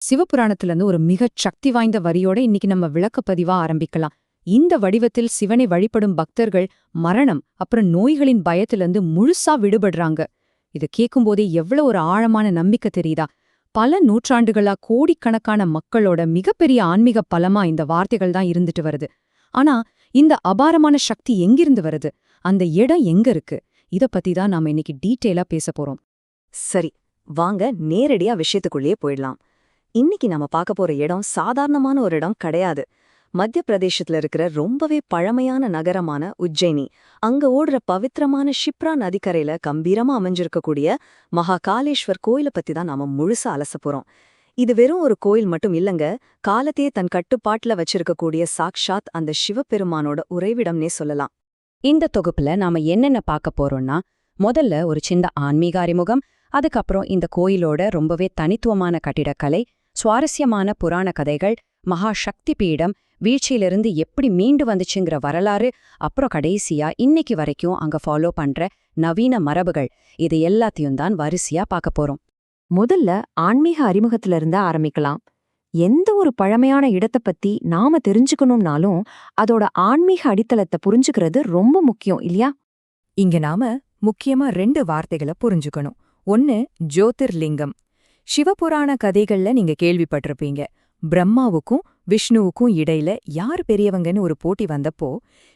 சிவபுராணத்துல இருந்து ஒரு மிகச் சக்தி வாய்ந்த வரியோட இன்னைக்கு நம்ம விளக்கப்பதிவா ஆரம்பிக்கலாம். இந்த வடிவத்தில் சிவனை வழிபடும் பக்தர்கள் மரணம் அப்புறம் நோய்களின் பயத்திலிருந்து முழுசா விடுபடுறாங்க. இத கேட்கும்போதே எவ்வளவு ஒரு ஆழமான நம்பிக்கை தெரியுதா? பல நூற்றாண்டுகளா கோடிக்கணக்கான மக்களோட மிகப்பெரிய ஆன்மீக பலமா இந்த வார்த்தைகள் தான் இருந்துட்டு வருது. ஆனா இந்த அபாரமான சக்தி எங்கிருந்து வருது? அந்த இடம் எங்க இருக்கு? இத பத்தி தான் நாம இன்னைக்கு டீட்டெயிலா பேச போறோம். சரி, வாங்க நேரடியா விஷயத்துக்குள்ளேயே போயிடலாம். இன்னைக்கு நம்ம பார்க்க போற இடம் சாதாரணமான ஒரு இடம் கிடையாது. மத்திய பிரதேசத்துல இருக்கிற ரொம்பவே பழமையான நகரமான உஜ்ஜயினி, அங்க ஓடுற பவித்திரமான ஷிப்ரா நதிக்கரையில கம்பீரமா அமைஞ்சிருக்கக்கூடிய மகாகாலேஸ்வர் கோயிலை பத்தி தான் நாம முழுசா அலச போறோம். இது வெறும் ஒரு கோயில் மட்டும் இல்லங்க, காலத்தையே தன் கட்டுப்பாட்டுல வச்சிருக்கக்கூடிய சாக்ஷாத் அந்த சிவபெருமானோட உறைவிடம்னே சொல்லலாம். இந்த தொகுப்புல நாம என்னென்ன பார்க்க போறோம்னா, முதல்ல ஒரு சின்ன ஆன்மீக அறிமுகம், அதுக்கப்புறம் இந்த கோயிலோட ரொம்பவே தனித்துவமான கட்டிடக்கலை, சுவாரஸ்யமான புராண கதைகள், மகா சக்தி பீடம், வீழ்ச்சியிலிருந்து எப்படி மீண்டு வந்துச்சுங்கிற வரலாறு, அப்புறம் கடைசியா இன்னைக்கு வரைக்கும் அங்க ஃபாலோ பண்ற நவீன மரபுகள், இது எல்லாத்தையும் தான் வரிசையா பார்க்க போறோம். முதல்ல ஆன்மீக அறிமுகத்துல இருந்து ஆரம்பிக்கலாம். எந்த ஒரு பழமையான இடத்தை பத்தி நாம தெரிஞ்சுக்கணும்னாலும் அதோட ஆன்மீக அடித்தளத்தை புரிஞ்சுக்கிறது ரொம்ப முக்கியம் இல்லையா? இங்க நாம முக்கியமா 2 வார்த்தைகளை புரிஞ்சுக்கணும். ஒன்னு ஜோதிர்லிங்கம். சிவபுராண கதைகள்ல நீங்க கேள்விப்பட்டிருப்பீங்க. பிரம்மாவுக்கும் விஷ்ணுவுக்கும் இடையில யார் பெரியவங்கன்னு ஒரு போட்டி வந்தப்போ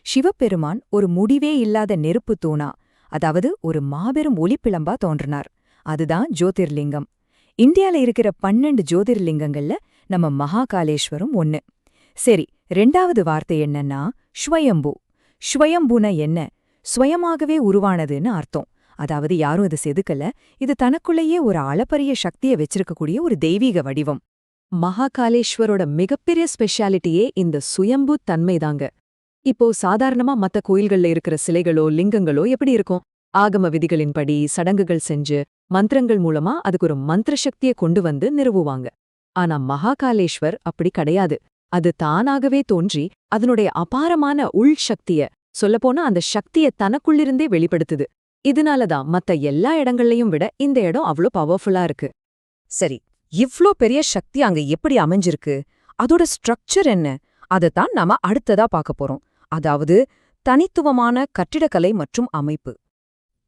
சிவபெருமான் ஒரு முடிவே இல்லாத நெருப்பு தூணா, அதாவது ஒரு மாபெரும் ஒளிப்பிளம்பா தோன்றினார். அதுதான் ஜோதிர்லிங்கம். இந்தியால இருக்கிற 12 ஜோதிர்லிங்கங்கள்ல நம்ம மகாகாலேஸ்வரம் ஒன்னு. சரி, 2வது வார்த்தை என்னன்னா ஸ்வயம்பு. ஸ்வயம்புன என்ன? சுயமாகவே உருவானதுன்னு அர்த்தம். அதாவது யாரும் இது செதுக்கல, இது தனக்குள்ளேயே ஒரு அளப்பரிய சக்தியை வச்சிருக்கக்கூடிய ஒரு தெய்வீக வடிவம். மகாகாலேஸ்வரோட மிகப்பெரிய ஸ்பெஷாலிட்டியே இந்த சுயம்பு தன்மைதாங்க. இப்போ சாதாரணமா மத்த கோயில்கள்ல இருக்கிற சிலைகளோ லிங்கங்களோ எப்படி இருக்கும்? ஆகம விதிகளின்படி சடங்குகள் செஞ்சு மந்திரங்கள் மூலமா அதுக்கு ஒரு மந்திர சக்தியை கொண்டு வந்து நிறுவுவாங்க. ஆனா மகாகாலேஸ்வர் அப்படி கிடையாது. அது தானாகவே தோன்றி அதனுடைய அபாரமான உள் சக்திய, சொல்லப்போனா அந்த சக்திய தனக்குள்ளிருந்தே வெளிப்படுத்துது. இதனாலதான் மத்த எல்லா இடங்கள்லயும் விட இந்த இடம் அவ்ளோ பவர்ஃபுல்லா இருக்கு. சரி, இவ்ளோ பெரிய சக்தி அங்க எப்படி அமைஞ்சிருக்கு? அதோட ஸ்ட்ரக்சர் என்ன? அதைத்தான் நாம அடுத்ததா பார்க்க போறோம். அதாவது தனித்துவமான கட்டிடக்கலை மற்றும் அமைப்பு.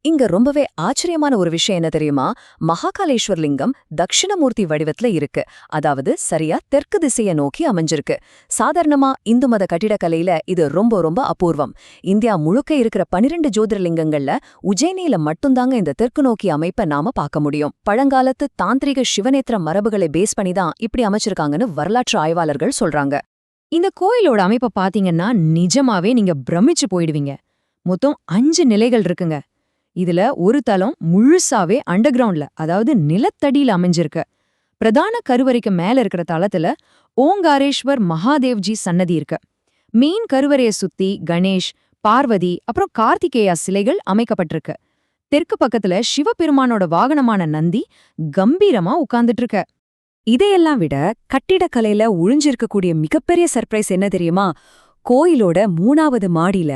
இங்க ரொம்பவே ஆச்சரியமான ஒரு விஷயம் என்ன தெரியுமா? மகாகாலேஸ்வர் லிங்கம் தக்ஷிணமூர்த்தி வடிவத்துல இருக்கு. அதாவது சரியா தெற்கு திசையை நோக்கி அமைஞ்சிருக்கு. சாதாரணமா இந்து மத கட்டிடக்கலையில இது ரொம்ப ரொம்ப அபூர்வம். இந்தியா முழுக்க இருக்கிற 12 ஜோதிர்லிங்கங்கள்ல உஜ்ஜயினியில மட்டும்தாங்க இந்த தெற்கு நோக்கி அமைப்பை நாம பார்க்க முடியும். பழங்காலத்து தாந்திரிக சிவநேத்திர மரபுகளை பேஸ் பண்ணி தான் இப்படி அமைச்சிருக்காங்கன்னு வரலாற்று ஆய்வாளர்கள் சொல்றாங்க. இந்த கோயிலோட அமைப்பை பாத்தீங்கன்னா நிஜமாவே நீங்க பிரமிச்சு போயிடுவீங்க. மொத்தம் 5 நிலைகள் இருக்குங்க. இதுல ஒரு தளம் முழுசாவே அண்டர் கிரவுண்ட்ல, அதாவது நிலத்தடியில அமைஞ்சிருக்கு. பிரதான கருவறைக்கு மேல இருக்கிற தளத்துல ஓங்காரேஸ்வர் மகாதேவ்ஜி சன்னதி இருக்கு. மெயின் கருவறையை சுத்தி கணேஷ், பார்வதி அப்புறம் கார்த்திகேயா சிலைகள் அமைக்கப்பட்டிருக்கு. தெற்கு பக்கத்துல சிவபெருமானோட வாகனமான நந்தி கம்பீரமா உட்கார்ந்துட்டு இருக்க. இதையெல்லாம் விட கட்டிடக்கலையில ஒழிஞ்சிருக்கக்கூடிய மிகப்பெரிய சர்ப்ரைஸ் என்ன தெரியுமா? கோயிலோட 3வது மாடியில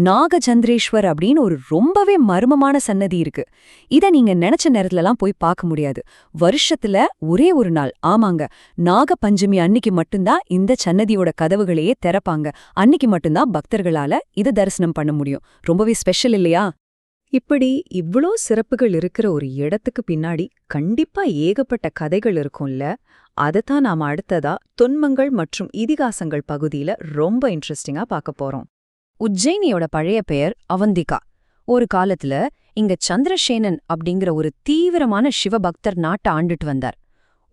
நாகச்சந்திரேஸ்வர் அப்படின்னு ஒரு ரொம்பவே மர்மமான சன்னதி இருக்கு. இத நீங்க நினைச்ச நேரத்துலலாம் போய் பார்க்க முடியாது. வருஷத்துல ஒரே ஒரு நாள், ஆமாங்க, நாக பஞ்சமி அன்னிக்கு மட்டும்தான் இந்த சன்னதியோட கதவுகளையே திறப்பாங்க. அன்னிக்கு மட்டும்தான் பக்தர்களால இத தரிசனம் பண்ண முடியும். ரொம்பவே ஸ்பெஷல் இல்லையா? இப்படி இவ்ளோ சிறப்புகள் இருக்கிற ஒரு இடத்துக்கு பின்னாடி கண்டிப்பா ஏகப்பட்ட கதைகள் இருக்கும்ல. அதைத்தான் நாம அடுத்ததா தொன்மங்கள் மற்றும் இதிகாசங்கள் பகுதியில ரொம்ப இன்ட்ரெஸ்டிங்கா பார்க்க போறோம். உஜ்ஜயினியோட பழைய பெயர் அவந்திகா. ஒரு காலத்துல இங்க சந்திரசேனன் அப்படிங்கிற ஒரு தீவிரமான சிவபக்தர் நாட்டை ஆண்டுட்டு வந்தார்.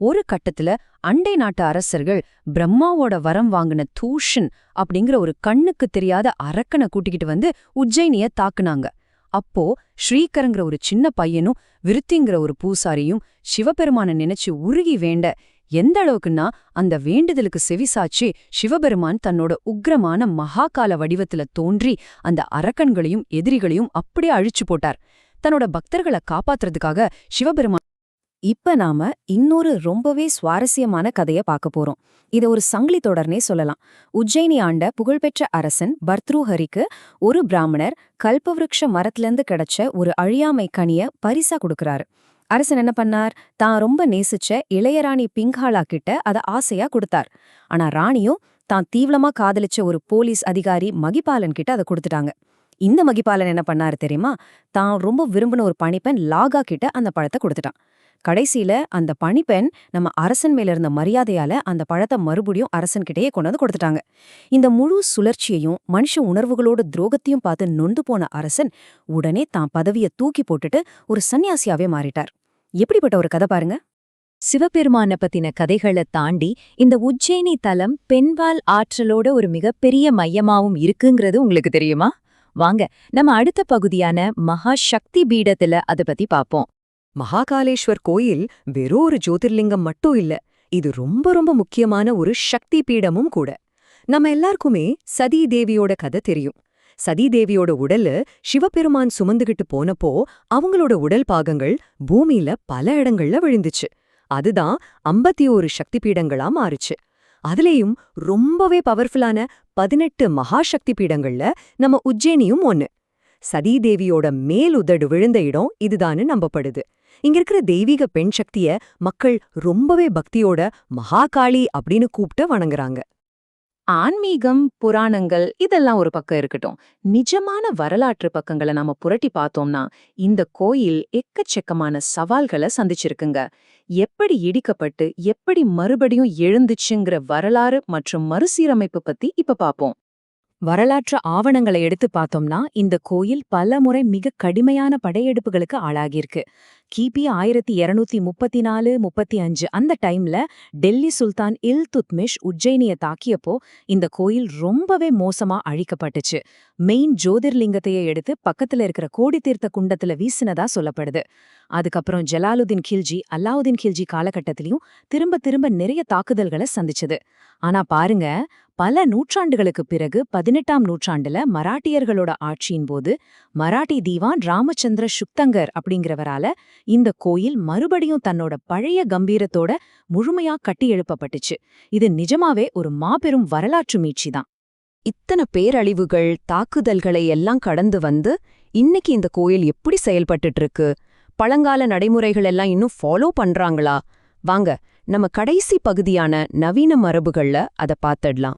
ஒரு கட்டத்துல அண்டை நாட்டு அரசர்கள் பிரம்மாவோட வரம் வாங்கின தூஷன் அப்படிங்கிற ஒரு கண்ணுக்கு தெரியாத அரக்கனை கூட்டிக்கிட்டு வந்து உஜ்ஜயினிய தாக்குனாங்க. அப்போ ஸ்ரீகரங்கிற ஒரு சின்ன பையனும் விருத்திங்கிற ஒரு பூசாரியும் சிவபெருமான நினைச்சு உருகி வேண்ட, எந்த அளவுக்குன்னா அந்த வேண்டுதலுக்கு செவிசாச்சு சிவபெருமான் தன்னோட உக்ரமான மகாகால வடிவத்துல தோன்றி அந்த அரக்கன்களையும் எதிரிகளையும் அப்படியே அழிச்சு போட்டார். தன்னோட பக்தர்களை காப்பாத்துறதுக்காக சிவபெருமான். இப்ப நாம இன்னொரு ரொம்பவே சுவாரஸ்யமான கதைய பார்க்க போறோம். இத ஒரு சங்கிலி தொடர்னே சொல்லலாம். உஜ்ஜயினி ஆண்ட புகழ்பெற்ற அரசன் பர்த்ருஹரிக்கு ஒரு பிராமணர் கல்பவ்ருக்ஷ மரத்திலிருந்து கிடைச்ச ஒரு அழியாமை கனிய பரிசா கொடுக்கறாரு. அரசன் என்ன பண்ணார்? தான் ரொம்ப நேசிச்ச இளையராணி பிங்காலா கிட்ட அத ஆசையா கொடுத்தார். ஆனா ராணியும் தான் தீவிரமா காதலிச்ச ஒரு போலீஸ் அதிகாரி மகிபாலன் கிட்ட அதை கொடுத்துட்டாங்க. இந்த மகிபாலன் என்ன பண்ணாரு தெரியுமா? தான் ரொம்ப விரும்பின ஒரு பணிப்பெண் லாகா கிட்ட அந்த பழத்தை கொடுத்துட்டான். கடைசியில அந்த பணிப்பெண் நம்ம அரசன் மேல இருந்த மரியாதையால அந்த பழத்தை மறுபடியும் அரசன்கிட்டயே கொண்டு வந்து கொடுத்துட்டாங்க. இந்த முழு சுழற்சியையும் மனுஷ உணர்வுகளோட துரோகத்தையும் பார்த்து நொந்து போன அரசன் உடனே தான் பதவியை தூக்கி போட்டுட்டு ஒரு சன்னியாசியாவே மாறிட்டார். எப்படிப்பட்ட ஒரு கதை பாருங்க. சிவபெருமான பத்தின கதைகளை தாண்டி இந்த உஜ்ஜயினி தலம் பெண்பால் ஆற்றலோட ஒரு மிகப்பெரிய மையமாவும் இருக்குங்கிறது உங்களுக்கு தெரியுமா? வாங்க நம்ம அடுத்த பகுதியான மகா சக்தி பீடத்துல அத பத்தி பாப்போம். மகாகாலேஸ்வர் கோயில் வெறும் ஒரு ஜோதிர்லிங்கம் மட்டும் இல்ல, இது ரொம்ப ரொம்ப முக்கியமான ஒரு சக்தி பீடமும் கூட. நம்ம எல்லாருக்குமே சதி தேவியோட கதை தெரியும். சதி தேவியோட உடலு சிவபெருமான் சுமந்துகிட்டு போனப்போ அவங்களோட உடல் பாகங்கள் பூமியில பல இடங்கள்ல விழுந்துச்சு. அதுதான் 51 சக்தி பீடங்களா மாறுச்சு. அதுலேயும் ரொம்பவே பவர்ஃபுல்லான 18 மகாசக்தி பீடங்கள்ல நம்ம உஜ்ஜயினியும் ஒன்னு. சதீதேவியோட மேலுதடு விழுந்த இடம் இதுதான்னு நம்பப்படுது. இங்க இருக்கிற தெய்வீக பெண் சக்திய மக்கள் ரொம்பவே பக்தியோட மகாகாளி அப்படின்னு கூப்பிட்டு வணங்குறாங்க. ஆன்மீகம், புராணங்கள் இதெல்லாம் ஒரு பக்கம் இருக்கட்டும். நிஜமான வரலாற்று பக்கங்களை நாம புரட்டி பார்த்தோம்னா இந்த கோயில் எக்கச்சக்கமான சவால்களை சந்திச்சிருக்குங்க. எப்படி இடிக்கப்பட்டு எப்படி மறுபடியும் எழுந்துச்சுங்கிற வரலாறு மற்றும் மறுசீரமைப்பு பத்தி இப்ப பாப்போம். வரலாற்று ஆவணங்களை எடுத்து பார்த்தோம்னா இந்த கோயில் பலமுறை மிக கடுமையான படையெடுப்புகளுக்கு ஆளாகியிருக்கு. கிபி 1234-35 அந்த டைம்ல டெல்லி சுல்தான் இல்துத்மிஷ் உஜ்ஜயினிய தாக்கியப்போ இந்த கோயில் ரொம்பவே மோசமா அழிக்கப்பட்டுச்சு. மெயின் ஜோதிர்லிங்கத்தையே எடுத்து பக்கத்துல இருக்கிற கோடி தீர்த்த குண்டத்துல வீசினதா சொல்லப்படுது. அதுக்கப்புறம் ஜலாலுதீன் கில்ஜி, அலாவுதீன் கில்ஜி காலகட்டத்திலயும் திரும்ப திரும்ப நிறைய தாக்குதல்களை சந்திச்சது. ஆனா பாருங்க, பல நூற்றாண்டுகளுக்கு பிறகு 18ஆம் நூற்றாண்டுல மராட்டியர்களோட ஆட்சியின் போது மராட்டி தீவான் ராமச்சந்திர சுக்தங்கர் அப்படிங்கிறவரால இந்த கோயில் மறுபடியும் தன்னோட பழைய கம்பீரத்தோட முழுமையா கட்டி எழுப்பப்பட்டுச்சு. இது நிஜமாவே ஒரு மாபெரும் வரலாற்று மீட்சிதான். இத்தனை பேரழிவுகள், தாக்குதல்களை எல்லாம் கடந்து வந்து இன்னைக்கு இந்த கோயில் எப்படி செயல்பட்டுட்டு இருக்கு? பழங்கால நடைமுறைகள் எல்லாம் இன்னும் ஃபாலோ பண்றாங்களா? வாங்க நம்ம கடைசி பகுதியான நவீன மரபுகள்ல அத பாத்துடலாம்.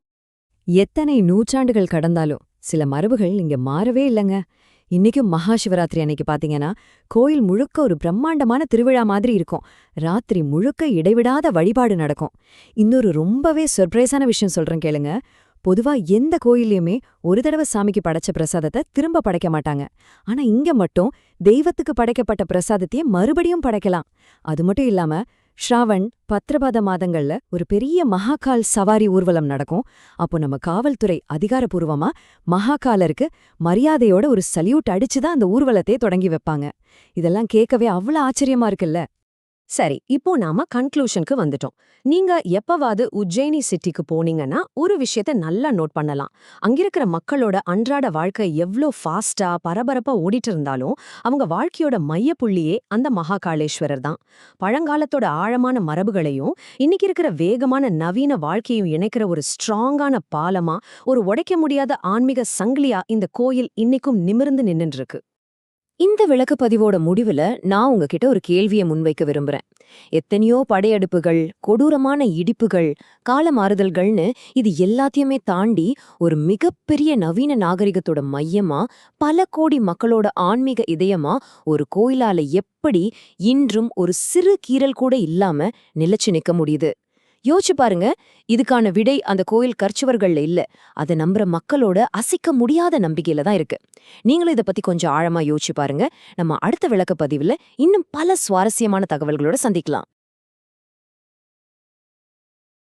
எத்தனை நூற்றாண்டுகள் கடந்தாலும் சில மரபுகள் இங்க மாறவே இல்லைங்க. இன்னைக்கும் மகா சிவராத்திரி அன்னைக்கு பாத்தீங்கன்னா கோயில் முழுக்க ஒரு பிரம்மாண்டமான திருவிழா மாதிரி இருக்கும். ராத்திரி முழுக்க இடைவிடாத வழிபாடு நடக்கும். இன்னொரு ரொம்பவே சர்ப்ரைஸான விஷயம் சொல்றேன் கேளுங்க. பொதுவா எந்த கோயிலையுமே ஒரு தடவை சாமிக்கு படைச்ச பிரசாதத்தை திரும்ப படைக்க மாட்டாங்க. ஆனா இங்க மட்டும் தெய்வத்துக்கு படைக்கப்பட்ட பிரசாதத்தையே மறுபடியும் படைக்கலாம். அது மட்டும் இல்லாம ஸ்ராவண், பத்ரபாத மாதங்கள்ல ஒரு பெரிய மகாகால் சவாரி ஊர்வலம் நடக்கும். அப்போ நம்ம காவல்துறை அதிகாரப்பூர்வமா மகாகாலருக்கு மரியாதையோட ஒரு சல்யூட் அடிச்சுதான் அந்த ஊர்வலத்தையே தொடங்கி வைப்பாங்க. இதெல்லாம் கேட்கவே அவ்வளவு ஆச்சரியமா இருக்குல்ல. சரி, இப்போ நாம கன்க்ளூஷனுக்கு வந்துட்டோம். நீங்க எப்பவாவது உஜ்ஜயினி சிட்டிக்கு போனீங்கன்னா ஒரு விஷயத்த நல்லா நோட் பண்ணலாம். அங்கிருக்கிற மக்களோட அன்றாட வாழ்க்கை எவ்ளோ ஃபாஸ்டா பரபரப்பா ஓடிட்டு இருந்தாலும் அவங்க வாழ்க்கையோட மையப்புள்ளியே அந்த மகாகாளேஸ்வரர் தான். பழங்காலத்தோட ஆழமான மரபுகளையும் இன்னைக்கு இருக்கிற வேகமான நவீன வாழ்க்கையும் இணைக்கிற ஒரு ஸ்ட்ராங்கான பாலமா, ஒரு உடைக்க முடியாத ஆன்மீக சங்கிலியா இந்த கோயில் இன்னைக்கும் நிமிர்ந்து நின்னுட்டு இருக்கு. இந்த விளக்குப்பதிவோட முடிவுல நான் உங்ககிட்ட ஒரு கேள்வியை முன்வைக்க விரும்புறேன். எத்தனையோ படையெடுப்புகள், கொடூரமான இடிப்புகள், கால மாறுதல்கள்னு இது எல்லாத்தையுமே தாண்டி ஒரு மிகப்பெரிய நவீன நாகரிகத்தோட மையமா, பல கோடி மக்களோட ஆன்மீக இதயமா ஒரு கோயிலால எப்படி இன்றும் ஒரு சிறு கீறல் கூட இல்லாம நிலைச்சு நிக்க முடியுது? யோசிச்சு பாருங்க. இதுக்கான விடை அந்த கோயில் கற்சுவர்கள்ல இல்ல, அதை நம்புற மக்களோட அசைக்க முடியாத நம்பிக்கையில தான் இருக்கு. நீங்களும் இதை பத்தி கொஞ்சம் ஆழமா யோசிச்சு பாருங்க. நம்ம அடுத்த விளக்கப்பதிவுல இன்னும் பல சுவாரஸ்யமான தகவல்களோட சந்திக்கலாம்.